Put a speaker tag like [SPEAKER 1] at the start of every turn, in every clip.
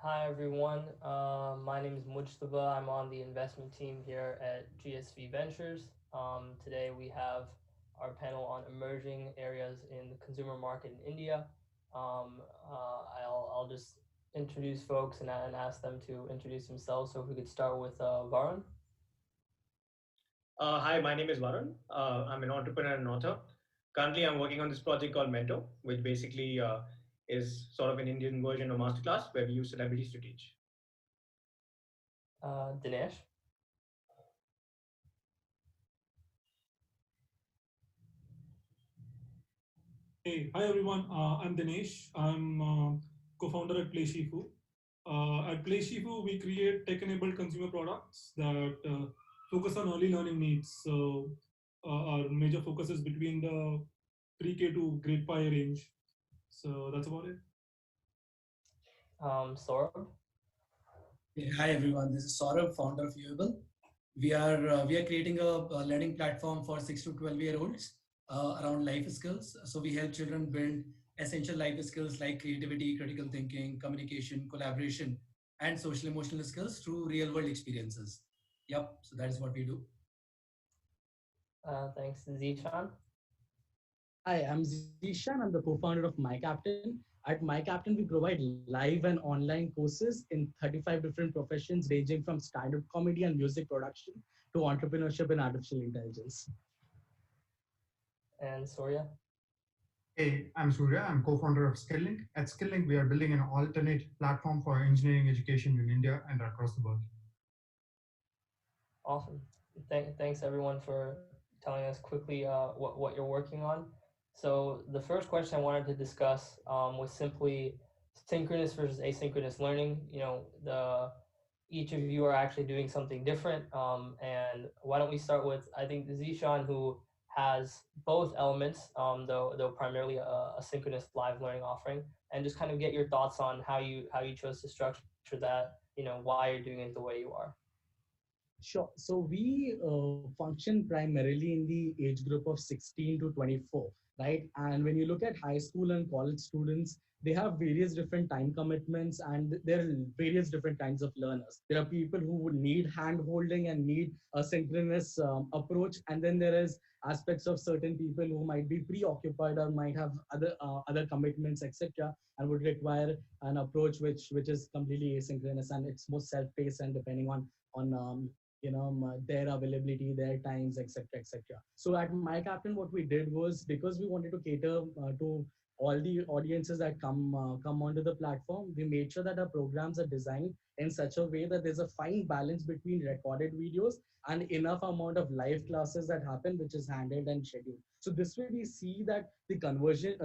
[SPEAKER 1] Hi everyone. My name is Mujtaba. I'm on the investment team here at GSV Ventures. Today we have our panel on emerging areas in the consumer market in India. I'll just introduce folks and ask them to introduce themselves. So if we could start with Varun.
[SPEAKER 2] Hi, my name is Varun. I'm an entrepreneur and author. Currently, I'm working on this project called Mentor, which basically is sort of an Indian version of masterclass where we use celebrities to teach.
[SPEAKER 1] Dinesh.
[SPEAKER 3] Hey, hi everyone. I'm Dinesh. I'm co-founder at PlayShifu. At PlayShifu, we create tech-enabled consumer products that focus on early learning needs. So our major focus is between the PreK to grade 5 range. So that's about it.
[SPEAKER 1] Saurabh.
[SPEAKER 4] Hi everyone, this is Saurabh, founder of Viewable. We are creating a learning platform for 6 to 12-year-olds around life skills. So we help children build essential life skills like creativity, critical thinking, communication, collaboration, and social emotional skills through real world experiences. Yep, so that is what we do.
[SPEAKER 1] Thanks, Zeeshaan.
[SPEAKER 5] Hi, I'm Zeeshaan. I'm the co-founder of MyCaptain. At MyCaptain, we provide live and online courses in 35 different professions, ranging from stand-up comedy and music production to entrepreneurship and artificial intelligence.
[SPEAKER 1] And Surya.
[SPEAKER 6] Hey, I'm Surya. I'm co-founder of Skilllink. At Skilllink, we are building an alternate platform for engineering education in India and across the world.
[SPEAKER 1] Awesome. Thanks everyone for telling us quickly what you're working on. So the first question I wanted to discuss was simply synchronous versus asynchronous learning. Each of you are actually doing something different. And why don't we start with, I think, Zeeshaan, who has both elements, though primarily a synchronous live learning offering, and just kind of get your thoughts on how you chose to structure that. Why you're doing it the way you are.
[SPEAKER 5] Sure. So we function primarily in the age group of 16 to 24, right? And when you look at high school and college students, they have various different time commitments and there are various different kinds of learners. There are people who would need hand holding and need a synchronous approach. And then there is aspects of certain people who might be preoccupied or might have other commitments, etc., and would require an approach which is completely asynchronous and it's more self-paced and depending on their availability, their times, etc., etc. So at MyCaptain, what we did was, because we wanted to cater to all the audiences that come onto the platform, we made sure that our programs are designed in such a way that there's a fine balance between recorded videos and enough amount of live classes that happen, which is handled and scheduled. So this way we see that the conversion,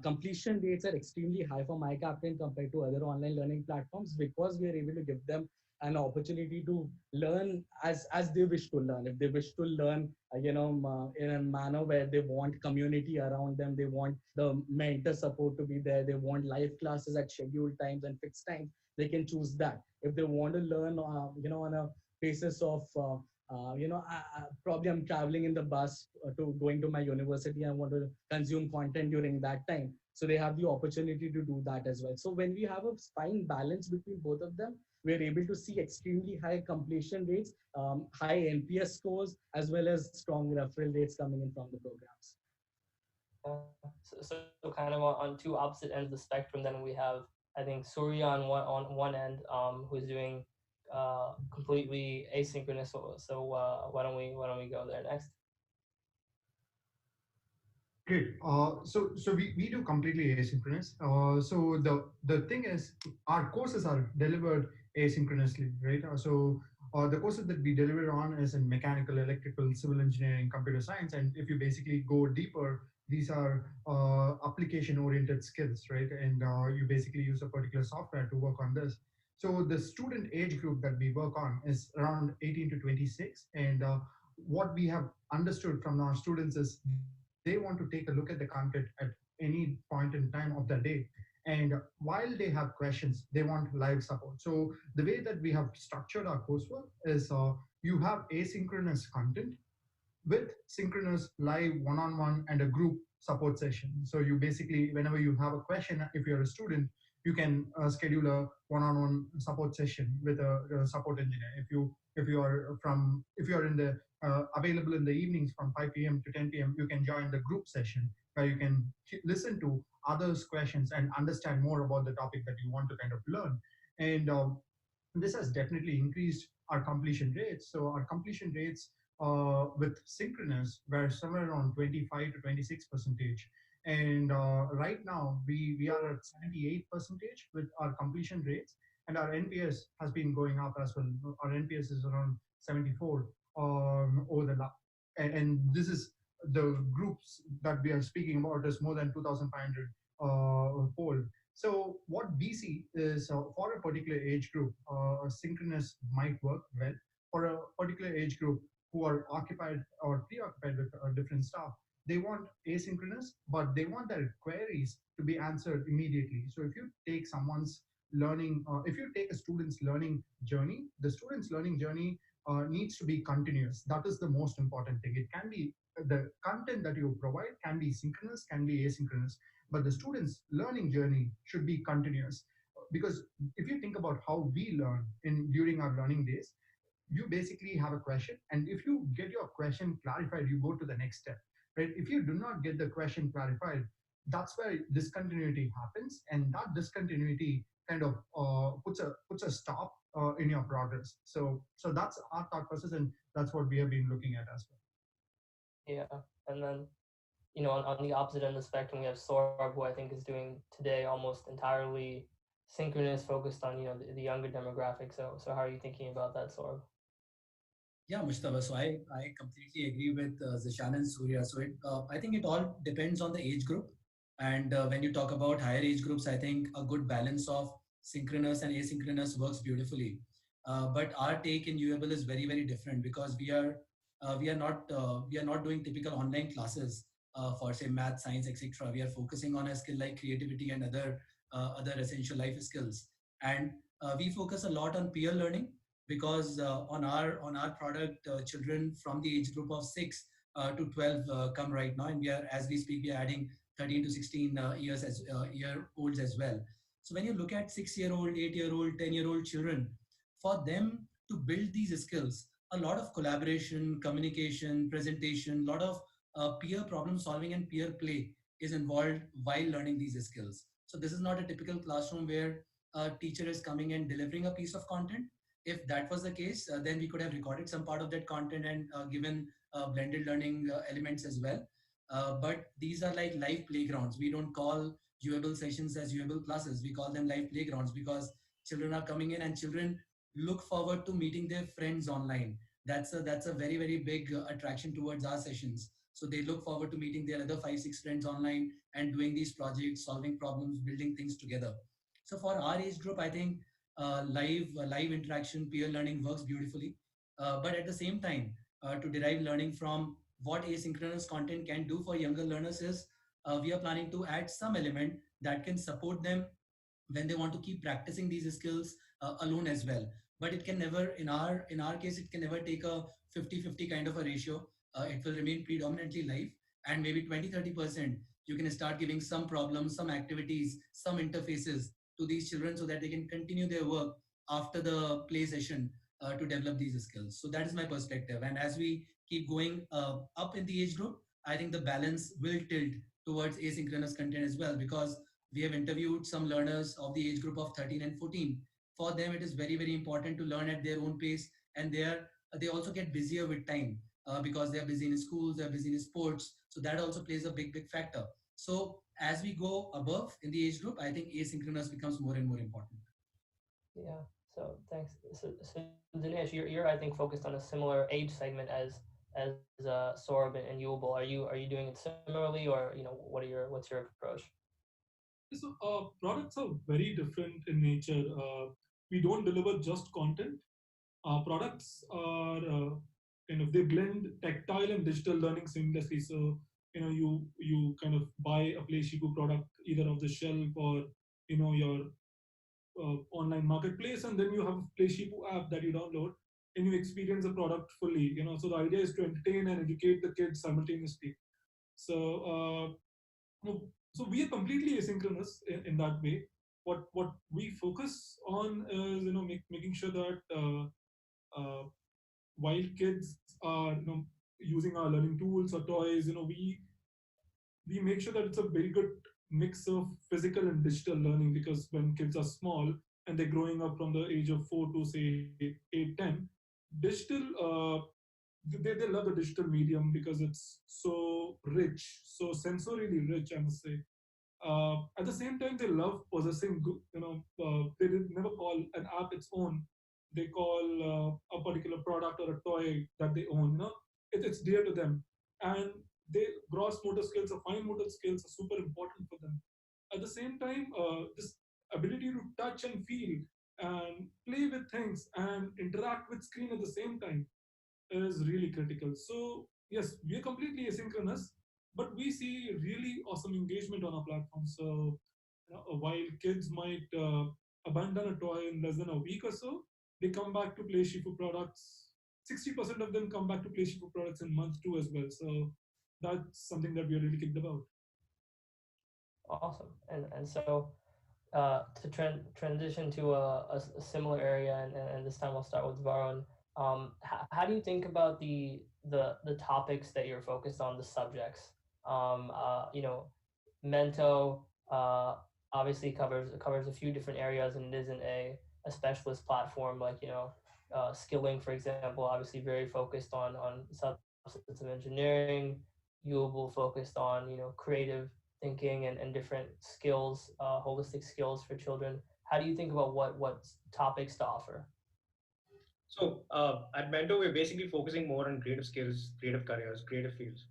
[SPEAKER 5] completion rates are extremely high for MyCaptain compared to other online learning platforms, because we are able to give them an opportunity to learn as they wish to learn. If they wish to learn in a manner where they want community around them, they want the mentor support to be there, they want live classes at scheduled times and fixed times, they can choose that. If they want to learn on a basis of probably I'm traveling in the bus to going to my university, I want to consume content during that time, so they have the opportunity to do that as well. So when we have a fine balance between both of them, we're able to see extremely high completion rates, high NPS scores, as well as strong referral rates coming in from the programs.
[SPEAKER 1] So kind of on two opposite ends of the spectrum, then we have, I think, Surya on one end, who's doing completely asynchronous. So why don't we go there next?
[SPEAKER 6] Great. So we do completely asynchronous. So the thing is, our courses are delivered asynchronously, right? The courses that we deliver on is in mechanical, electrical, civil engineering, computer science, and if you basically go deeper, these are application-oriented skills, right? And you basically use a particular software to work on this. So the student age group that we work on is around 18 to 26, and what we have understood from our students is they want to take a look at the content at any point in time of the day. And while they have questions, they want live support. So the way that we have structured our coursework is you have asynchronous content with synchronous live one-on-one and a group support session. So you basically, whenever you have a question, if you're a student, you can schedule a one-on-one support session with a support engineer. If you are in the available in the evenings from 5 p.m. to 10 p.m., you can join the group session where you can listen to others' questions and understand more about the topic that you want to kind of learn. And this has definitely increased our completion rates. So our completion rates with synchronous were somewhere around 25 to 26 percentage. And right now we are at 78 percentage with our completion rates, and our NPS has been going up as well. Our NPS is around 74 over the last, and this is the groups that we are speaking about is more than 2,500 fold. So what we see is for a particular age group, synchronous might work well. For a particular age group who are occupied or preoccupied with different stuff, they want asynchronous, but they want their queries to be answered immediately. So if you take someone's learning, if you take a student's learning journey, the student's learning journey needs to be continuous. That is the most important thing. It can be the content that you provide can be synchronous, can be asynchronous, but the student's learning journey should be continuous. Because if you think about how we learn in during our learning days, you basically have a question, and if you get your question clarified, you go to the next step, right? If you do not get the question clarified, that's where discontinuity happens, and that discontinuity kind of puts a stop in your progress. So that's our thought process, and that's what we have been looking at as well.
[SPEAKER 1] Yeah, and then on the opposite end of the spectrum, we have Saurabh, who I think is doing today almost entirely synchronous, focused on the younger demographic. So how are you thinking about that, Saurabh?
[SPEAKER 4] Yeah, Mujtaba. So I completely agree with Zeeshaan and Surya. So I think it all depends on the age group. And when you talk about higher age groups, I think a good balance of synchronous and asynchronous works beautifully. But our take in UABL is very, very different because we are not doing typical online classes for say math, science, etc. We are focusing on a skill like creativity and other essential life skills. And we focus a lot on peer learning because on our product, children from the age group of 6 to 12 come right now, and we are, as we speak, we are adding 13 to 16 year olds as well. So when you look at 6-year-old, 8-year-old, 10-year-old children, for them to build these skills, a lot of collaboration, communication, presentation, a lot of peer problem solving and peer play is involved while learning these skills. So this is not a typical classroom where a teacher is coming and delivering a piece of content. If that was the case, then we could have recorded some part of that content and given blended learning elements as well. But these are like live playgrounds. We don't call UABL sessions as UABL classes. We call them live playgrounds because children are coming in and children look forward to meeting their friends online. That's a very, very big attraction towards our sessions. So they look forward to meeting their other 5 6 friends online and doing these projects, solving problems, building things together. So for our age group, I think live interaction, peer learning works beautifully. But at the same time, to derive learning from what asynchronous content can do for younger learners is we are planning to add some element that can support them when they want to keep practicing these skills alone as well. But it can never, in our case, it can never take a 50-50 kind of a ratio. It will remain predominantly live, and maybe 20-30% you can start giving some problems, some activities, some interfaces to these children so that they can continue their work after the play session to develop these skills. So that is my perspective. And as we keep going up in the age group, I think the balance will tilt towards asynchronous content as well, because we have interviewed some learners of the age group of 13 and 14. For them, it is very, very important to learn at their own pace, and they also get busier with time because they are busy in schools, they are busy in sports. So that also plays a big, big factor. So as we go above in the age group, I think asynchronous becomes more and more important.
[SPEAKER 1] Yeah. So thanks. So Dinesh, you're I think focused on a similar age segment as Saurabh and Yubal. Are you doing it similarly, or what's your approach?
[SPEAKER 3] So products are very different in nature. We don't deliver just content. Products are kind of, they blend tactile and digital learning seamlessly. So you kind of buy a PlayShifu product either off the shelf or your online marketplace, and then you have a PlayShifu app that you download and you experience the product fully. So the idea is to entertain and educate the kids simultaneously. So no, so we are completely asynchronous in that way. what we focus on is making sure that while kids are using our learning tools or toys, we make sure that it's a very good mix of physical and digital learning, because when kids are small and they're growing up from the age of 4 to say 8, 10, digital they love the digital medium because it's so rich, so sensorially rich, I must say. At the same time, they love possessing, they did never call an app its own. They call a particular product or a toy that they own. It's dear to them, and they gross motor skills or fine motor skills are super important for them. At the same time, this ability to touch and feel and play with things and interact with screen at the same time is really critical. So yes, we are completely asynchronous, but we see really awesome engagement on our platform. So while kids might abandon a toy in less than a week or so, they come back to Play Shifu products. 60% of them come back to Play Shifu products in month two as well. So that's something that we are really kicked about.
[SPEAKER 1] Awesome. And so to transition to a similar area, and this time I'll start with Varun. How do you think about the topics that you're focused on, the subjects? Mento obviously covers a few different areas, and it isn't a specialist platform like Skilling, for example. Obviously, very focused on substance of engineering. You'll focused on creative thinking and different skills, holistic skills for children. How do you think about what topics to offer?
[SPEAKER 2] So at Mento, we're basically focusing more on creative skills, creative careers, creative fields.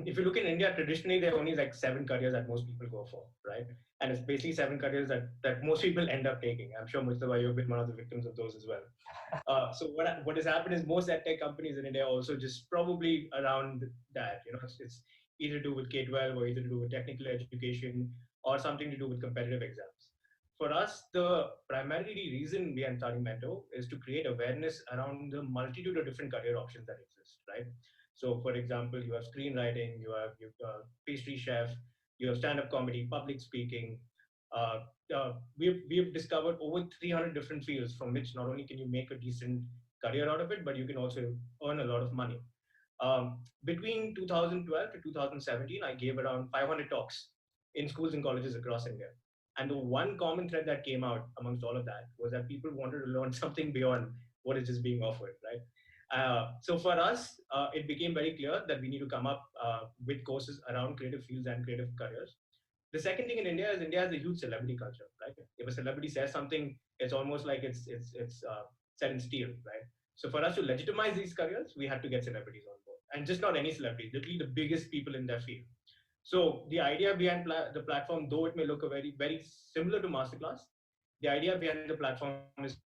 [SPEAKER 2] If you look in India, traditionally there are only like 7 careers that most people go for, right? And it's basically 7 careers that most people end up taking. I'm sure Mujtaba, you've been one of the victims of those as well. So what has happened is most EdTech companies in India also just probably around that. It's either to do with K-12 or either to do with technical education or something to do with competitive exams. For us, the primary reason behind starting Mento is to create awareness around the multitude of different career options that exist, right? So, for example, you have screenwriting, you have pastry chef, you have stand-up comedy, public speaking. Uh, we've discovered over 300 different fields from which not only can you make a decent career out of it, but you can also earn a lot of money. Between 2012 to 2017, I gave around 500 talks in schools and colleges across India. And the one common thread that came out amongst all of that was that people wanted to learn something beyond what is just being offered, right? So for us, it became very clear that we need to come up with courses around creative fields and creative careers. The second thing in India is India has a huge celebrity culture, right? If a celebrity says something, it's almost like it's set in steel, right? So for us to legitimize these careers, we had to get celebrities on board, and just not any celebrities, literally the biggest people in their field. So the idea behind the platform, though it may look a very similar to Masterclass, the idea behind the platform is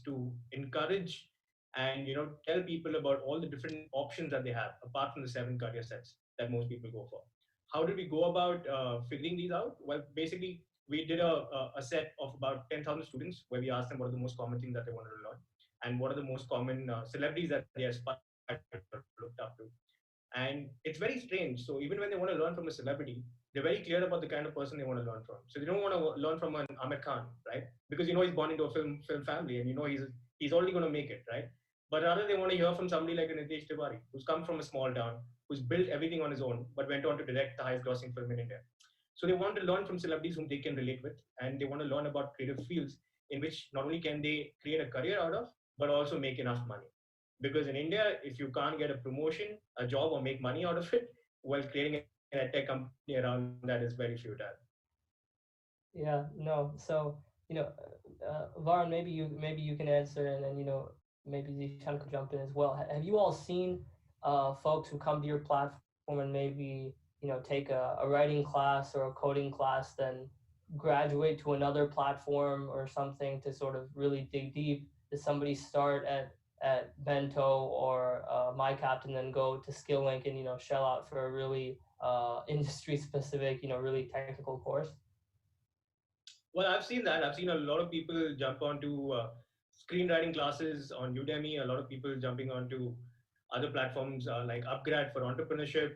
[SPEAKER 2] to encourage and tell people about all the different options that they have apart from the 7 career sets that most people go for. How did we go about figuring these out? Well, basically, we did a set of about 10,000 students where we asked them what are the most common things that they wanted to learn and what are the most common celebrities that they aspire or looked up to. And it's very strange. So even when they want to learn from a celebrity, they're very clear about the kind of person they want to learn from. So they don't want to learn from an Amir Khan, right? Because he's born into a film family, and he's already going to make it, right? But rather they want to hear from somebody like a Nitesh Tiwari, who's come from a small town, who's built everything on his own, but went on to direct the highest grossing film in India. So they want to learn from celebrities whom they can relate with, and they want to learn about creative fields in which not only can they create a career out of, but also make enough money. Because in India, if you can't get a promotion, a job, or make money out of it, well, creating an EdTech company around that is very futile.
[SPEAKER 1] Yeah, no. So, Varun, maybe you can answer, and then maybe Zeeshaan could jump in as well. Have you all seen folks who come to your platform and maybe take a writing class or a coding class, then graduate to another platform or something to sort of really dig deep? Does somebody start at Bento or My Captain, then go to SkillLink and shell out for a really industry specific, really technical course?
[SPEAKER 2] Well, I've seen that. I've seen a lot of people jump onto screenwriting classes on Udemy, a lot of people jumping onto other platforms like Upgrad for entrepreneurship,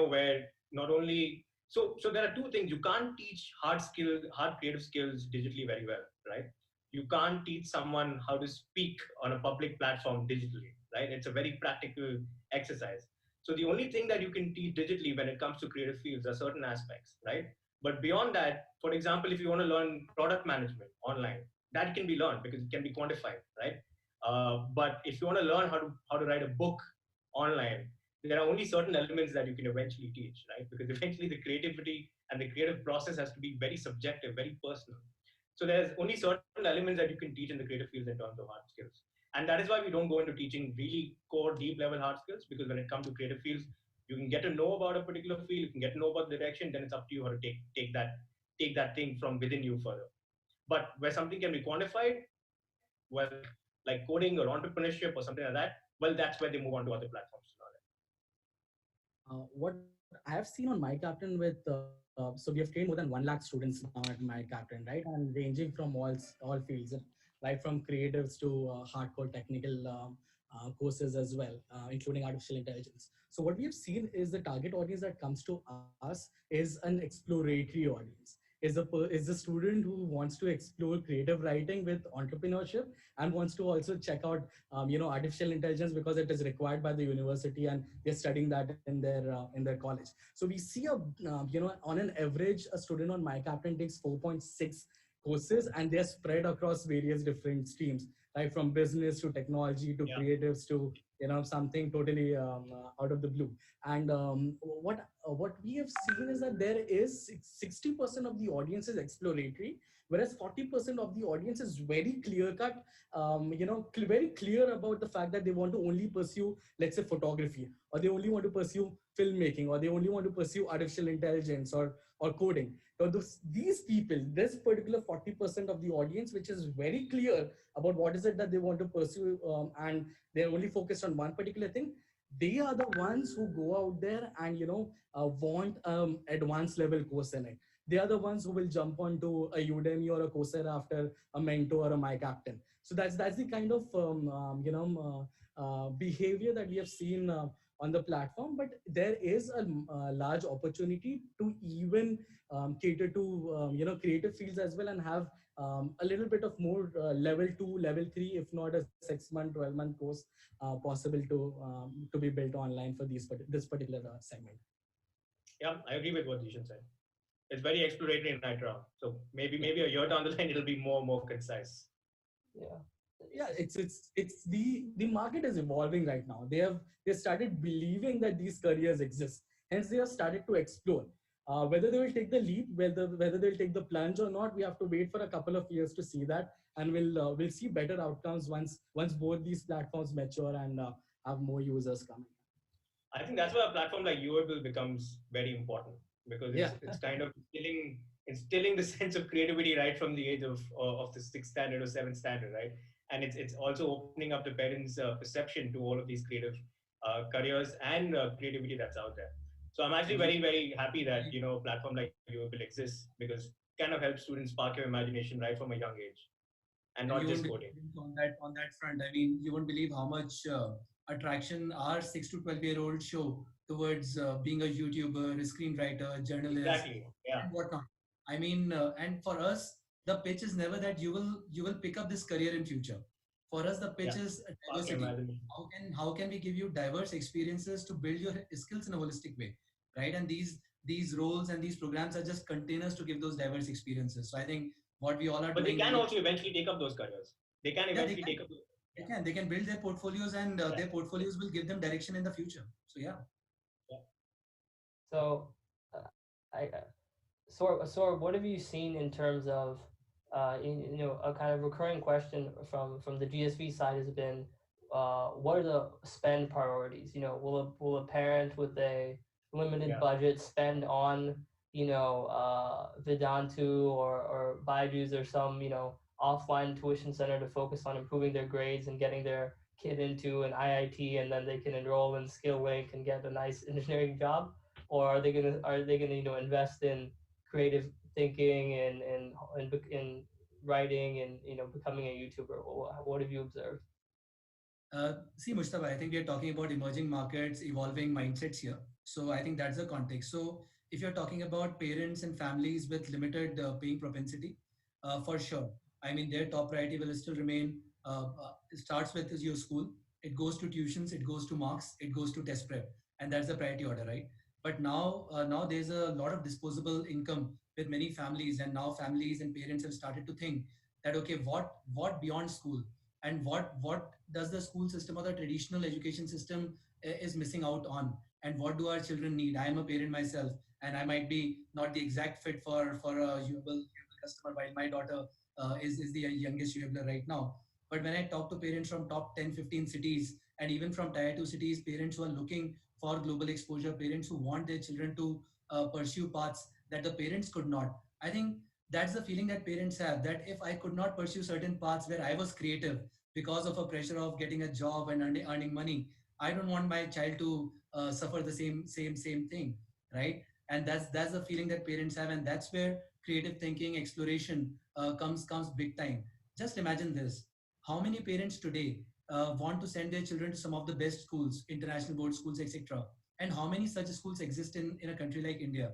[SPEAKER 2] where not only So there are two things. You can't teach hard creative skills digitally very well, right? You can't teach someone how to speak on a public platform digitally, right? It's a very practical exercise. So the only thing that you can teach digitally when it comes to creative fields are certain aspects, right? But beyond that, for example, if you want to learn product management online, that can be learned because it can be quantified, right? But if you want to learn how to write a book online, there are only certain elements that you can eventually teach, right? Because eventually the creativity and the creative process has to be very subjective, very personal. So there's only certain elements that you can teach in the creative fields in terms of hard skills. And that is why we don't go into teaching really core, deep level hard skills, because when it comes to creative fields, you can get to know about a particular field, you can get to know about the direction, then it's up to you how to take that thing from within you further. But where something can be quantified, well, like coding or entrepreneurship or something like that, well, that's where they move on to other platforms to learn it.
[SPEAKER 5] What I have seen on My Captain with, so we have trained more than 1 lakh students now at My Captain, right? And ranging from all fields, right from creatives to hardcore technical courses as well, including artificial intelligence. So what we have seen is the target audience that comes to us is an exploratory audience. Is a student who wants to explore creative writing with entrepreneurship and wants to also check out artificial intelligence because it is required by the university and they're studying that in their college. So we see on an average a student on My Captain takes 4.6 courses and they're spread across various different streams, right, from business to technology to creatives to something totally out of the blue. And what we have seen is that there is 60% of the audience is exploratory, whereas 40% of the audience is very clear cut, very clear about the fact that they want to only pursue, let's say, photography, or they only want to pursue filmmaking, or they only want to pursue artificial intelligence or coding. So these people, this particular 40% of the audience, which is very clear about what is it that they want to pursue, and they're only focused on one particular thing, they are the ones who go out there and want advanced level course in it. They are the ones who will jump onto a Udemy or a Coursera after a mentor or a My Captain. So that's the kind of behavior that we have seen on the platform. But there is a large opportunity to even cater to creative fields as well, and have a little bit of more level 2, level 3, if not a 6-month, 12-month course possible to be built online for this particular segment.
[SPEAKER 2] Yeah, I agree with what Zeeshaan said. It's very exploratory right now. So maybe a year down the line it'll be more concise.
[SPEAKER 5] Yeah, it's the market is evolving right now. They started believing that these careers exist, hence they have started to explore. Whether they will take the leap, whether they'll take the plunge or not, we have to wait for a couple of years to see that, and we'll see better outcomes once both these platforms mature and have more users coming.
[SPEAKER 2] I think that's why a platform like UABL becomes very important, because it's kind of instilling the sense of creativity right from the age of the 6th standard or 7th standard, right? And it's also opening up the parents' perception to all of these creative careers and creativity that's out there. So I'm actually very, very happy that a platform like UABL exists, because it kind of helps students spark your imagination right from a young age, and not just coding.
[SPEAKER 4] On that front, I mean, you won't believe how much attraction our 6 to 12-year-olds show towards being a YouTuber, a screenwriter, journalist, and whatnot. I mean, and for us, the pitch is never that you will pick up this career in future. For us, the pitch is diversity. How can we give you diverse experiences to build your skills in a holistic way, right? And these roles and these programs are just containers to give those diverse experiences. So I think what we all are
[SPEAKER 2] doing. But they can also eventually take up those careers. They can eventually take up.
[SPEAKER 4] They can build their portfolios, and their portfolios will give them direction in the future. So
[SPEAKER 1] So, Saurabh, what have you seen in terms of, a kind of recurring question from the GSV side has been, what are the spend priorities? Will a parent with a limited budget spend on, Vedantu or Byju's or some, offline tuition center to focus on improving their grades and getting their kid into an IIT, and then they can enroll in SkillLink and get a nice engineering job? Or are they gonna invest in creative thinking and writing and becoming a YouTuber? What have you observed?
[SPEAKER 4] See, Mujtaba, I think we are talking about emerging markets, evolving mindsets here. So I think that's the context. So If you're talking about parents and families with limited paying propensity, for sure. I mean, their top priority will still remain. It starts with is your school. It goes to tuitions. It goes to marks. It goes to test prep, and that's the priority order, right? But now there's a lot of disposable income with many families, and now families and parents have started to think that okay, what beyond school, and what does the school system or the traditional education system is missing out on, and what do our children need? I am a parent myself, and I might be not the exact fit for a UAble customer, while my daughter is the youngest UAbler right now. But when I talk to parents from top 10, 15 cities, and even from tier 2 cities, parents who are looking for global exposure, parents who want their children to pursue paths that the parents could not, I think that's the feeling that parents have, that if I could not pursue certain paths where I was creative because of a pressure of getting a job and earning money, I don't want my child to suffer the same thing, right? And that's the feeling that parents have, and that's where creative thinking, exploration comes big time. Just imagine this: how many parents today want to send their children to some of the best schools, international board schools, etc., and how many such schools exist in a country like India?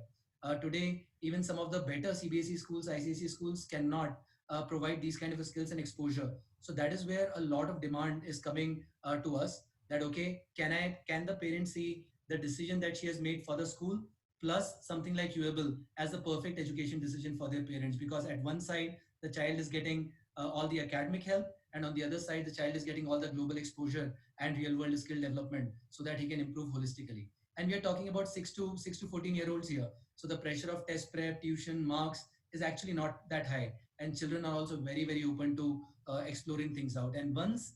[SPEAKER 4] Today, even some of the better CBSE schools, ICSE schools cannot provide these kind of skills and exposure. So that is where a lot of demand is coming to us. That okay, can the parents see the decision that she has made for the school plus something like UAble as a perfect education decision for their parents? Because at one side the child is getting all the academic help, and on the other side the child is getting all the global exposure and real world skill development so that he can improve holistically. And we are talking about 6 to 14-year-olds here, so the pressure of test prep, tuition, marks is actually not that high, and children are also very open to exploring things out. And once,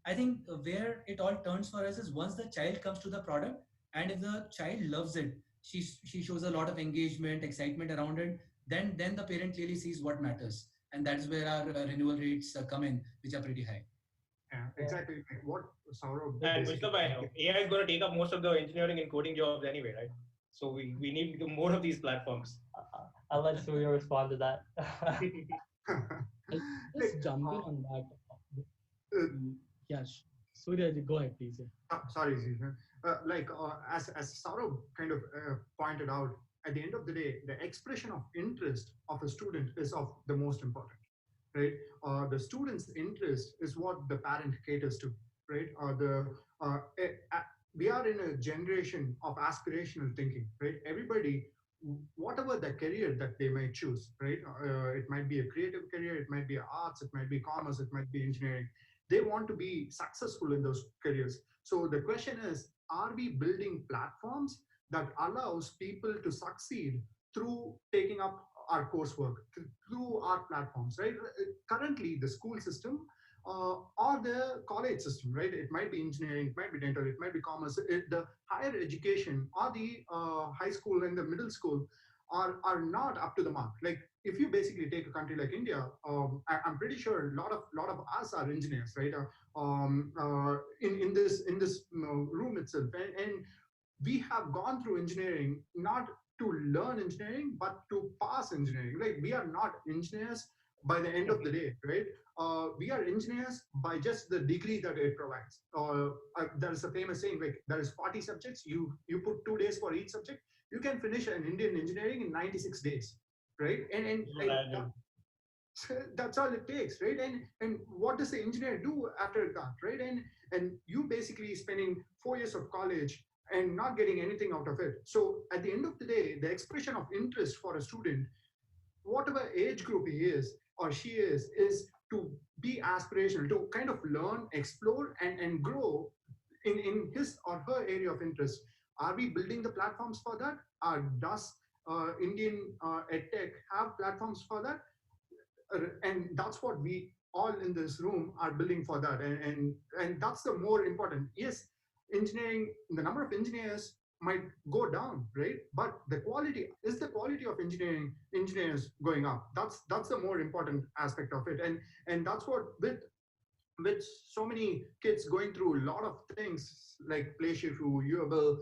[SPEAKER 4] I think where it all turns for us is once the child comes to the product, and if the child loves it, she shows a lot of engagement, excitement around it, then the parent clearly sees what matters, and that's where our renewal rates come in, which are pretty high.
[SPEAKER 6] Yeah,
[SPEAKER 1] Yeah.
[SPEAKER 6] exactly. Like what Saurabh
[SPEAKER 2] And
[SPEAKER 6] basically.
[SPEAKER 2] Mujtaba, AI is going to take up most of the engineering and coding jobs anyway, right? So we need more of these platforms.
[SPEAKER 1] I'll let Surya respond to that.
[SPEAKER 5] I'll
[SPEAKER 6] Like,
[SPEAKER 5] just jump in on that.
[SPEAKER 6] uh,
[SPEAKER 5] Yeah, Surya, go ahead, please. Yeah.
[SPEAKER 6] sorry, Zeeshaan. As Saurabh kind of pointed out, at the end of the day, the expression of interest of a student is of the most important, right? The student's interest is what the parent caters to, right? We are in a generation of aspirational thinking, right? Everybody, whatever the career that they might choose, right? It might be a creative career, it might be arts, it might be commerce, it might be engineering. They want to be successful in those careers. So the question is, are we building platforms that allows people to succeed through taking up our coursework, through our platforms, right? Currently, the school system or the college system, right? It might be engineering, it might be dental, it might be commerce. The higher education or the high school and the middle school are not up to the mark. Like if you basically take a country like India, I'm pretty sure a lot of us are engineers, right? In this room itself, and we have gone through engineering not to learn engineering but to pass engineering. Like we are not engineers by the end of the day, right? We are engineers by just the degree that it provides. There's a famous saying, like there is 40 subjects, you put 2 days for each subject, you can finish an Indian engineering in 96 days, right? And that's all it takes, right? And what does the engineer do after that, right? And you basically spending 4 years of college and not getting anything out of it. So at the end of the day, the expression of interest for a student, whatever age group he is or she is to be aspirational, to kind of learn, explore, and grow in his or her area of interest. Are we building the platforms for that? Does Indian EdTech have platforms for that? And that's what we all in this room are building for that, and that's the more important. Yes, engineering, the number of engineers might go down, right? But the quality of engineers going up. That's the more important aspect of it. And that's what, with so many kids going through a lot of things like PlayShifu, UAble,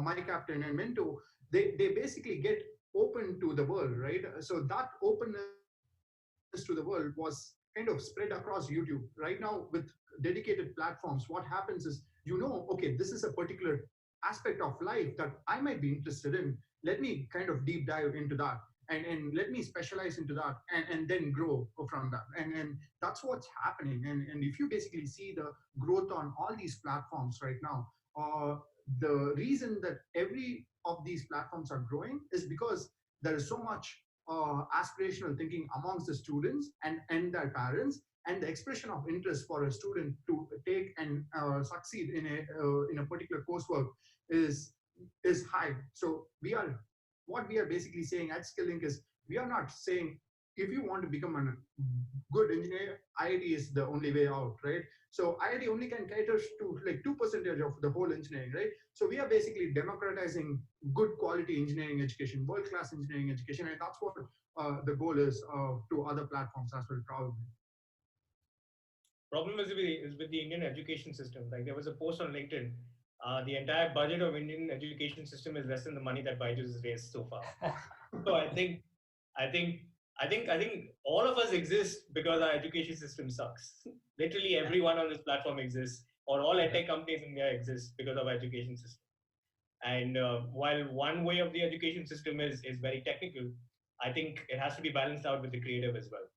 [SPEAKER 6] My Captain, and Mento, they basically get open to the world, right? So that openness to the world was kind of spread across YouTube. Right now, with dedicated platforms, what happens is, okay, this is a particular aspect of life that I might be interested in, let me kind of deep dive into that, and let me specialize into that, and then grow from that. And that's what's happening. And if you basically see the growth on all these platforms right now, the reason that every of these platforms are growing is because there is so much aspirational thinking amongst the students and their parents, and the expression of interest for a student to take and succeed in a particular coursework is high. So what we are basically saying at Skillink is, we are not saying if you want to become a good engineer, IIT is the only way out, right? So IIT only can cater to like 2% of the whole engineering, right? So we are basically democratizing good quality engineering education, world-class engineering education, and that's what the goal is to other platforms as well, probably.
[SPEAKER 2] Problem is with the Indian education system. Like there was a post on LinkedIn. The entire budget of Indian education system is less than the money that Byju's has raised so far. So I think all of us exist because our education system sucks. Literally everyone on this platform exists, or all EdTech companies in India exist because of our education system. And while one way of the education system is very technical, I think it has to be balanced out with the creative as well.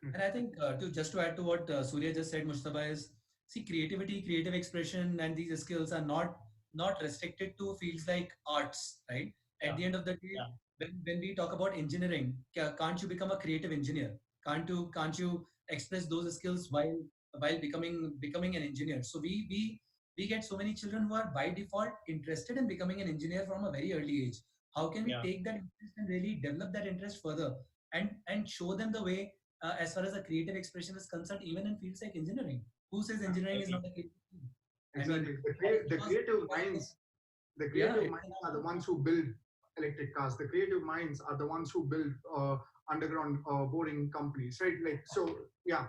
[SPEAKER 4] And I think to add to what Surya just said, Mujtaba, is see, creativity, creative expression, and these skills are not restricted to fields like arts, right? At the end of the day, when we talk about engineering, can't you become a creative engineer? Can't you express those skills while becoming an engineer? So we get so many children who are by default interested in becoming an engineer from a very early age. How can we take that interest and really develop that interest further and show them the way as far as the creative expression is concerned, even in fields like engineering? Who says engineering is not a creative field?
[SPEAKER 6] Exactly. The creative minds are the ones who build electric cars. The creative minds are the ones who build underground boring companies, right? Like, so, yeah,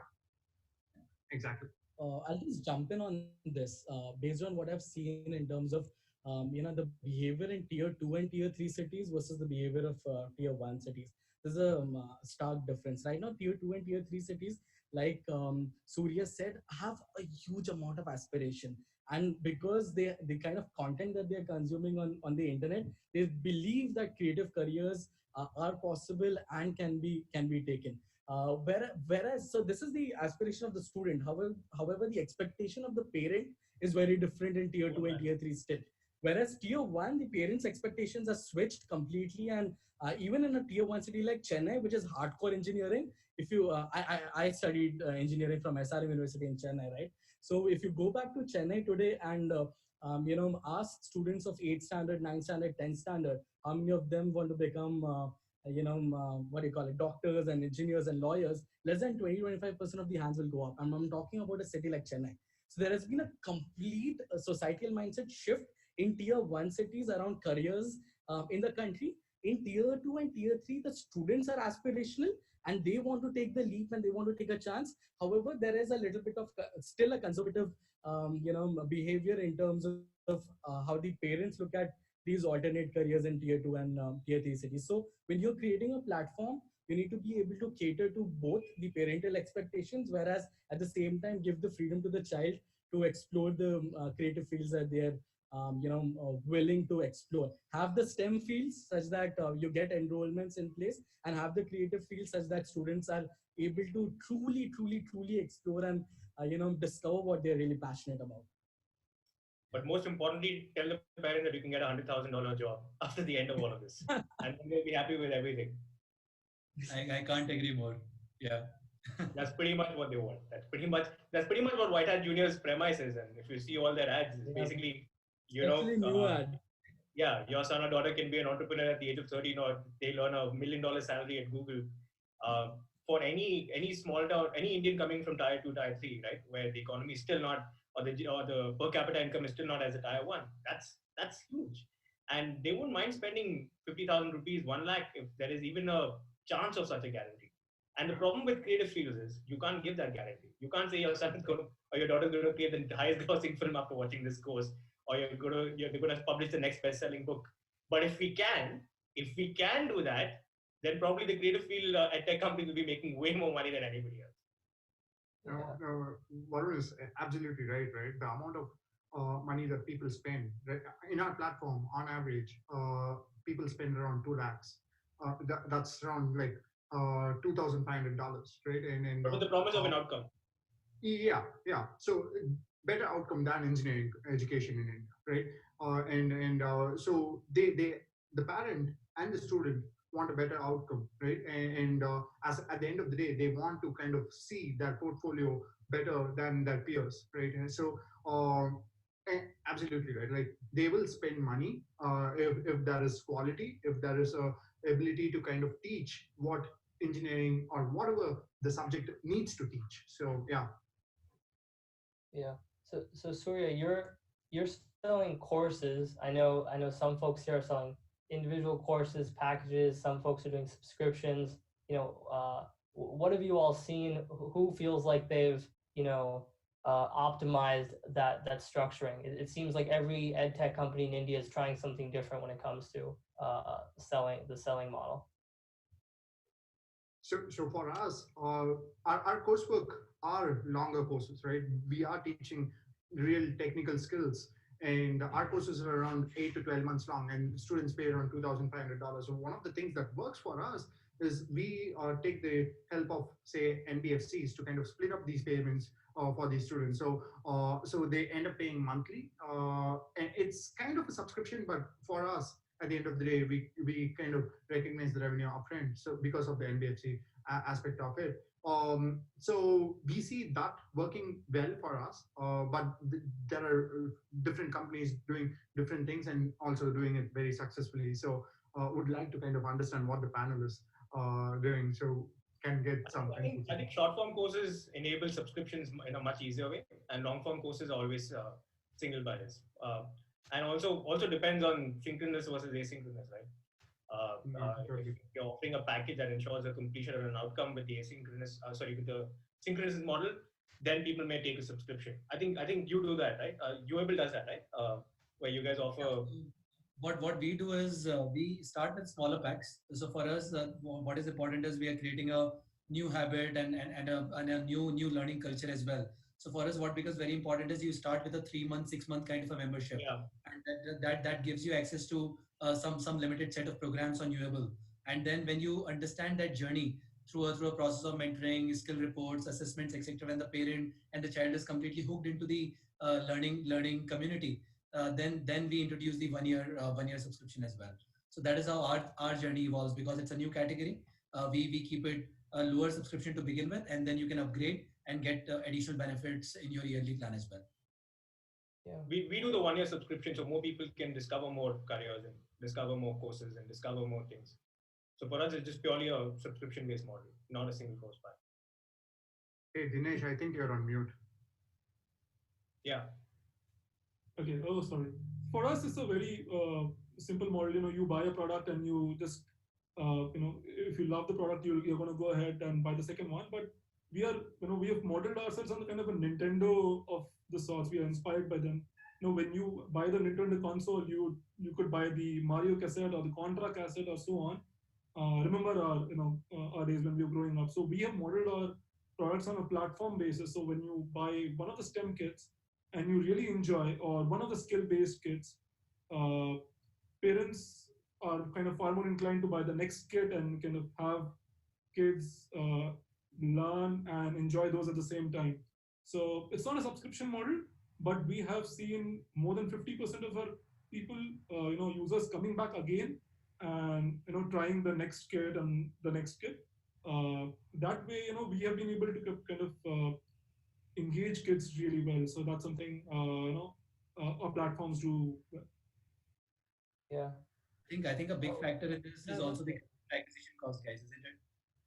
[SPEAKER 6] exactly.
[SPEAKER 5] I'll just jump in on this based on what I've seen in terms of the behavior in tier 2 and tier 3 cities versus the behavior of tier 1 cities. There's a stark difference right now. Tier 2 and tier 3 cities, like Surya said, have a huge amount of aspiration, and because the kind of content that they're consuming on the internet, they believe that creative careers are possible and can be taken. Whereas, so this is the aspiration of the student. However, the expectation of the parent is very different in tier 2 and tier 3 state. Whereas tier 1, the parents' expectations are switched completely, and even in a tier 1 city like Chennai, which is hardcore engineering. If you, I studied engineering from SRM University in Chennai, right? So if you go back to Chennai today and ask students of 8th standard, 9th standard, 10th standard, how many of them want to become what do you call it, doctors and engineers and lawyers, less than 20-25% of the hands will go up. And I'm talking about a city like Chennai. So there has been a complete societal mindset shift in tier 1 cities around careers in the country. In tier 2 and tier 3, the students are aspirational and they want to take the leap and they want to take a chance. However, there is a little bit of still a conservative behavior in terms of how the parents look at these alternate careers in tier 2 and tier 3 cities. So when you're creating a platform, you need to be able to cater to both the parental expectations, whereas at the same time give the freedom to the child to explore the creative fields that they're willing to explore. Have the STEM fields such that you get enrollments in place, and have the creative fields such that students are able to truly explore and discover what they're really passionate about.
[SPEAKER 2] But most importantly, tell the parent that you can get $100,000 job after the end of all of this, and then they'll be happy with everything.
[SPEAKER 4] I can't agree more. Yeah.
[SPEAKER 2] That's pretty much what they want. That's pretty much what White Hat Junior's premise is. And if you see all their ads, it's basically, your son or daughter can be an entrepreneur at the age of 13, or they'll earn $1 million salary at Google. For any small town, any Indian coming from tier 2, tier 3, right, where the economy is still not, or the per capita income is still not as a tier 1. That's huge. And they won't mind spending 50,000 rupees, 1 lakh, if there is even a chance of such a guarantee. And the problem with creative fields is you can't give that guarantee. You can't say your son is going to, or your daughter is going to create the highest grossing film after watching this course, or they're going to publish the next best-selling book. But if we can do that, then probably the creative field at tech companies will be making way more money than anybody else.
[SPEAKER 6] Varun is absolutely right. The amount of money that people spend. Right? In our platform, on average, people spend around 2 lakhs. That's around like $2,500, right?
[SPEAKER 2] But with the promise of an outcome.
[SPEAKER 6] Yeah. So better outcome than engineering education in India, right? So the parent and the student want a better outcome, right? As at the end of the day, they want to kind of see their portfolio better than their peers, right? And so absolutely right. Like they will spend money if there is quality, if there is a ability to kind of teach what engineering or whatever the subject needs to teach. So yeah.
[SPEAKER 1] Yeah. So Surya, you're selling courses. I know some folks here are selling individual courses, packages. Some folks are doing subscriptions. What have you all seen? Who feels like they've optimized that structuring? It seems like every ed tech company in India is trying something different when it comes to selling model.
[SPEAKER 6] So for us, our coursework are longer courses, right? We are teaching real technical skills, and our courses are around 8 to 12 months long, and students pay around $2,500. So one of the things that works for us is we take the help of say NBFCs to kind of split up these payments for these students. So they end up paying monthly, and it's kind of a subscription, but for us at the end of the day, we kind of recognize the revenue upfront. So because of the NBFC aspect of it, so we see that working well for us. But there are different companies doing different things and also doing it very successfully. So would like to kind of understand what the panel is doing, so can get some.
[SPEAKER 2] I think short form courses enable subscriptions in a much easier way, and long form courses are always single buyers. And also depends on synchronous versus asynchronous, right? If you're offering a package that ensures the completion of an outcome with the with the synchronous model, then people may take a subscription. I think you do that, right? Uable does that, right? Where you guys offer.
[SPEAKER 4] What we do is we start with smaller packs. So for us, what is important is we are creating a new habit and a new learning culture as well. So for us, what becomes very important is you start with a 3 month, 6 month kind of a membership, and that gives you access to some limited set of programs on Uable. And then when you understand that journey through a process of mentoring, skill reports, assessments, etc., when the parent and the child is completely hooked into the learning community, then we introduce the 1 year subscription as well. So that is how our journey evolves, because it's a new category. We keep it a lower subscription to begin with, and then you can upgrade and get additional benefits in your yearly plan as well.
[SPEAKER 1] Yeah.
[SPEAKER 2] We do the 1 year subscription so more people can discover more careers and discover more courses and discover more things. So for us, it's just purely a subscription based model, not a single course buy.
[SPEAKER 6] Hey Dinesh, I think you're on mute.
[SPEAKER 2] Yeah.
[SPEAKER 3] Okay. Oh, sorry. For us, it's a very simple model. You buy a product and you just, if you love the product, you're going to go ahead and buy the second one. But we have modeled ourselves on the kind of a Nintendo of the sorts. We are inspired by them. When you buy the Nintendo console, you could buy the Mario cassette or the Contra cassette or so on. Remember our days when we were growing up. So we have modeled our products on a platform basis. So when you buy one of the STEM kits and you really enjoy, or one of the skill-based kits, parents are kind of far more inclined to buy the next kit and kind of have kids learn and enjoy those at the same time. So it's not a subscription model, but we have seen more than 50% of our people, users coming back again and trying the next kit and the next kit. That way, we have been able to kind of engage kids really well. So that's something our platforms do well.
[SPEAKER 1] Yeah.
[SPEAKER 4] I think a big factor in this is also the acquisition cost, guys, isn't it?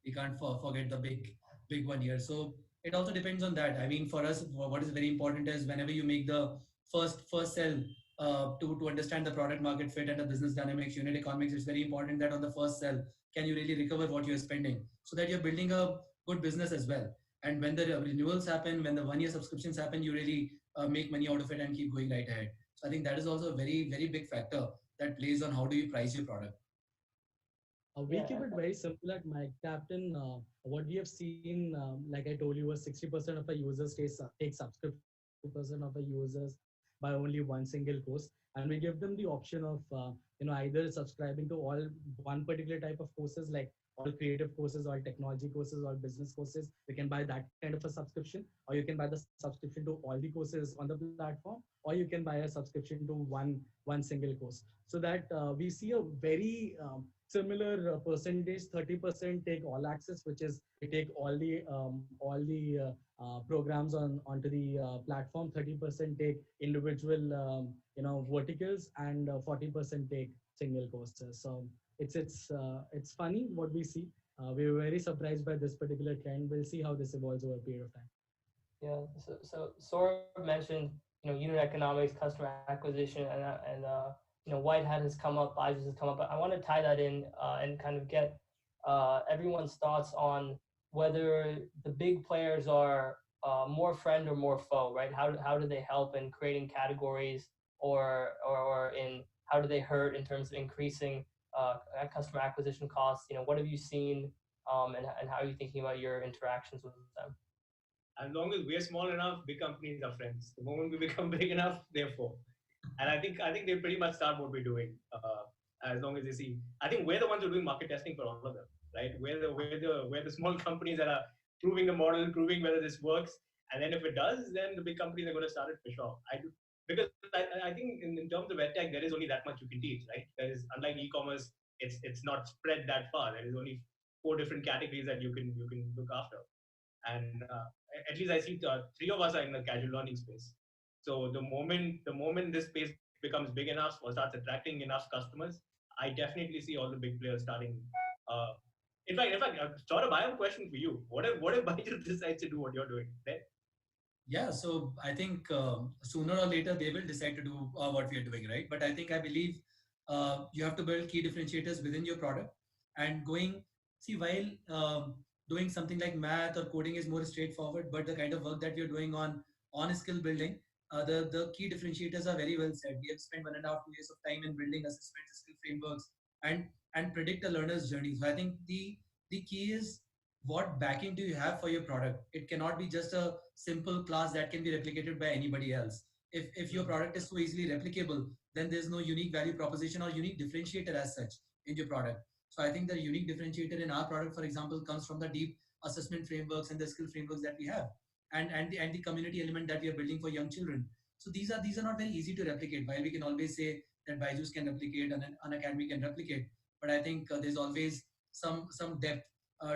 [SPEAKER 4] We can't forget the big one here. So it also depends on that. I mean, for us, what is very important is whenever you make the first sell to understand the product market fit and the business dynamics, unit economics, it's very important that on the first sell, can you really recover what you're spending, so that you're building a good business as well. And when the renewals happen, when the 1 year subscriptions happen, you really make money out of it and keep going right ahead. So I think that is also a very, very big factor that plays on how do you price your product.
[SPEAKER 5] We keep it very simple at my Captain. What we have seen, like I told you, was 60% of our users take subscription, 40% of our users buy only one single course, and we give them the option of either subscribing to all one particular type of courses, like all creative courses, all technology courses, all business courses. You can buy that kind of a subscription, or you can buy the subscription to all the courses on the platform, or you can buy a subscription to one single course. So that we see a very similar percentage. 30% take all access, which is we take all the programs onto the platform. 30% take individual verticals, and 40% take single courses. So it's funny what we see. We were very surprised by this particular trend. We'll see how this evolves over a period of time.
[SPEAKER 1] Yeah. So Saurabh mentioned, unit economics, customer acquisition, and White Hat has come up, Byju's has come up. But I want to tie that in and kind of get everyone's thoughts on whether the big players are more friend or more foe, right? How do they help in creating categories, or in how do they hurt in terms of increasing customer acquisition costs? What have you seen, and how are you thinking about your interactions with them?
[SPEAKER 2] As long as we're small enough, big companies are friends. The moment we become big enough, they're foe. And I think they pretty much start what we're doing. As long as they see, I think we're the ones who are doing market testing for all of them, right? We're the small companies that are proving the model, proving whether this works. And then if it does, then the big companies are going to start it for sure. Because I think in terms of EdTech, there is only that much you can teach, right? There is, unlike e-commerce, it's not spread that far. There is only 4 different categories that you can look after. And at least I see 3 of us are in the casual learning space. So the moment this space becomes big enough or starts attracting enough customers, I definitely see all the big players starting. In fact, Saurabh, I have a question for you. What if Byju decides to do what you're doing? Right?
[SPEAKER 4] Yeah, so I think sooner or later they will decide to do what we are doing, right? But I believe you have to build key differentiators within your product, and while doing something like math or coding is more straightforward, but the kind of work that we're doing on skill building, the key differentiators are very well said. We have spent 1.5 to 2 years of time in building assessments, skill frameworks, and predict a learner's journey. So I think the key is, what backing do you have for your product? It cannot be just a simple class that can be replicated by anybody else. If your product is so easily replicable, then there's no unique value proposition or unique differentiator as such in your product. So I think the unique differentiator in our product, for example, comes from the deep assessment frameworks and the skill frameworks that we have, and the community element that we are building for young children. So these are not very easy to replicate. While we can always say that Byju's can replicate and an academy can replicate, but I think there's always some depth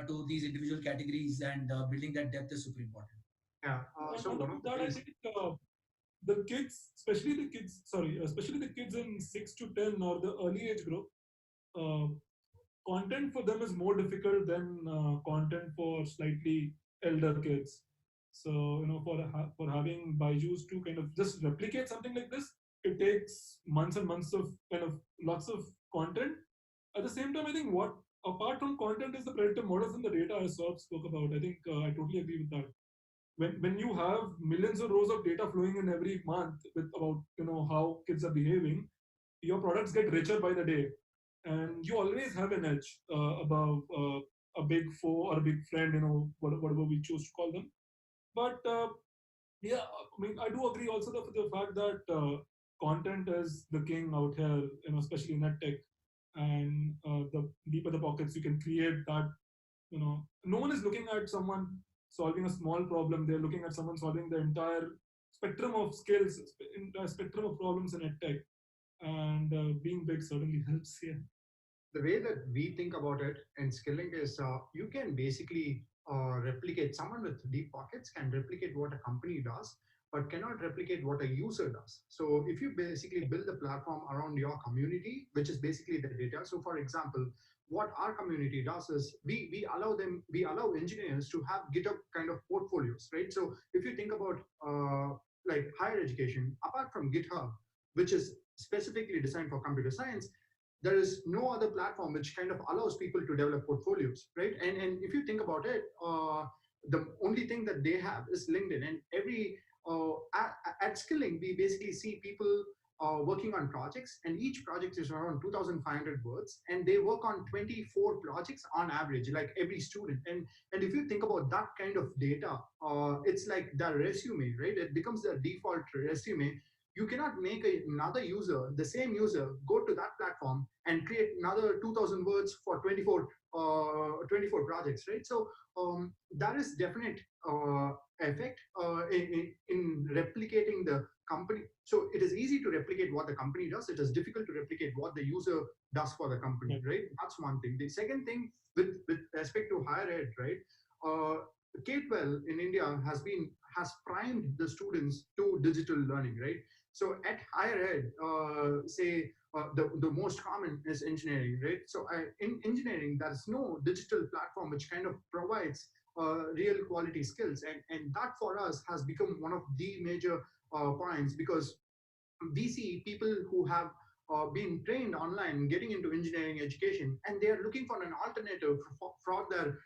[SPEAKER 4] to these individual categories, and building that depth is super important.
[SPEAKER 6] Yeah. So
[SPEAKER 3] On top
[SPEAKER 6] one
[SPEAKER 3] of
[SPEAKER 6] of the
[SPEAKER 3] that, I
[SPEAKER 6] things.
[SPEAKER 3] think the kids, especially the kids in 6 to 10 or the early age group, uh, content for them is more difficult than content for slightly elder kids. So for having Byju's to kind of just replicate something like this, it takes months and months of kind of lots of content. At the same time, I think what apart from content is the predictive models and the data as Saurabh spoke about. I think I totally agree with that. When you have millions of rows of data flowing in every month with about how kids are behaving, your products get richer by the day, and you always have an edge above a big foe or a big friend, whatever we choose to call them. But yeah, I mean, I do agree also the fact that content is the king out here, especially in EdTech, and the deeper the pockets you can create that. No one is looking at someone solving a small problem. They're looking at someone solving the entire spectrum of skills, entire spectrum of problems in EdTech, and being big certainly helps here.
[SPEAKER 6] The way that we think about it in skilling is, you can basically replicate, someone with deep pockets can replicate what a company does, but cannot replicate what a user does. So if you basically build a platform around your community, which is basically the data. So for example, what our community does is we allow engineers to have GitHub kind of portfolios, right? So if you think about like higher education, apart from GitHub, which is specifically designed for computer science, there is no other platform which kind of allows people to develop portfolios, right? And if you think about it, the only thing that they have is LinkedIn. And every at skilling, we basically see people working on projects, and each project is around 2,500 words, and they work on 24 projects on average, like every student. And if you think about that kind of data, it's like the resume, right? It becomes the default resume you cannot make another user, the same user, go to that platform and create another 2000 words for 24 projects, right? So that is definite effect in replicating the company. So it is easy to replicate what the company does. It is difficult to replicate what the user does for the company, right? That's one thing. The second thing, with respect to higher ed, right? Uh, K-12 in India has primed the students to digital learning, right? So at higher ed, say the most common is engineering, right? So in engineering, there is no digital platform which kind of provides real quality skills, and that for us has become one of the major points, because we see people who have been trained online getting into engineering education, and they are looking for an alternative for their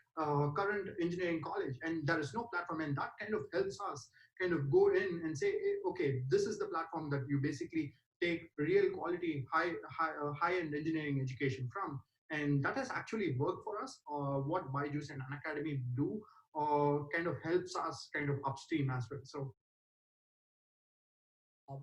[SPEAKER 6] current engineering college, and there is no platform, and that kind of helps us kind of go in and say, okay, this is the platform that you basically take real quality high-end engineering education from. And that has actually worked for us. What Byju's and Unacademy do kind of helps us kind of upstream as well. So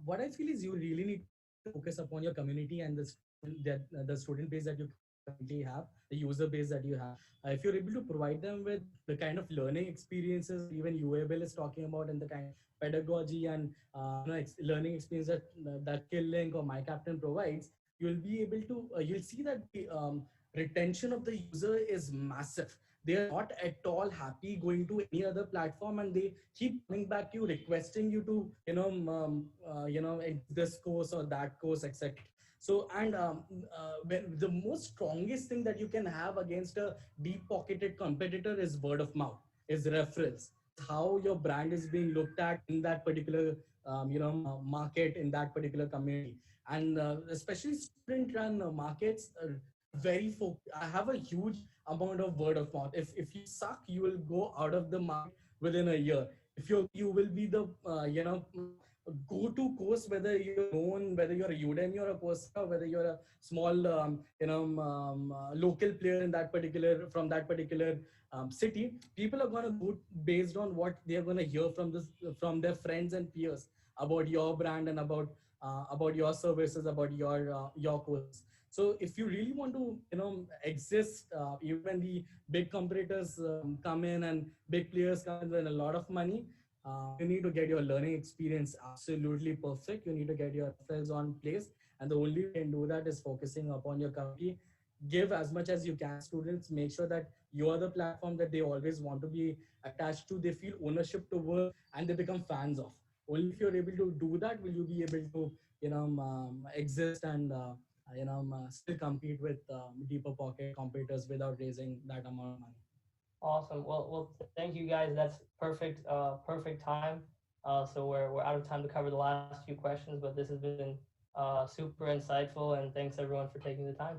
[SPEAKER 5] what I feel is you really need to focus upon your community and the student base that you currently have, the user base that you have. If you're able to provide them with the kind of learning experiences that even UABL is talking about, and the kind of pedagogy and learning experience that KillLink or My Captain provides, you'll be able to you'll see that the retention of the user is massive. They are not at all happy going to any other platform, and they keep coming back to you, requesting you to this course or that course, etc. So, and when the most strongest thing that you can have against a deep pocketed competitor is word of mouth, is reference, how your brand is being looked at in that particular market, in that particular community. And especially student run markets I have a huge amount of word of mouth. If you suck, you will go out of the market within a year. If you will be the go-to course, whether you're known, whether you're a Udemy or a Coursera, whether you're a small local player in that particular, from that particular city, people are going to go based on what they're going to hear from their friends and peers about your brand, and about your services, about your courses. So if you really want to exist, even when the big competitors come in and big players come in with a lot of money, you need to get your learning experience absolutely perfect. You need to get your referrals on place, and the only way you can do that is focusing upon your community. Give as much as you can, students. Make sure that you are the platform that they always want to be attached to. They feel ownership towards, and they become fans of. Only if you're able to do that will you be able to exist and still compete with deeper pocket competitors without raising that amount of money.
[SPEAKER 1] Awesome. Well, thank you guys. That's perfect. Perfect time. So we're out of time to cover the last few questions, but this has been super insightful, and thanks everyone for taking the time.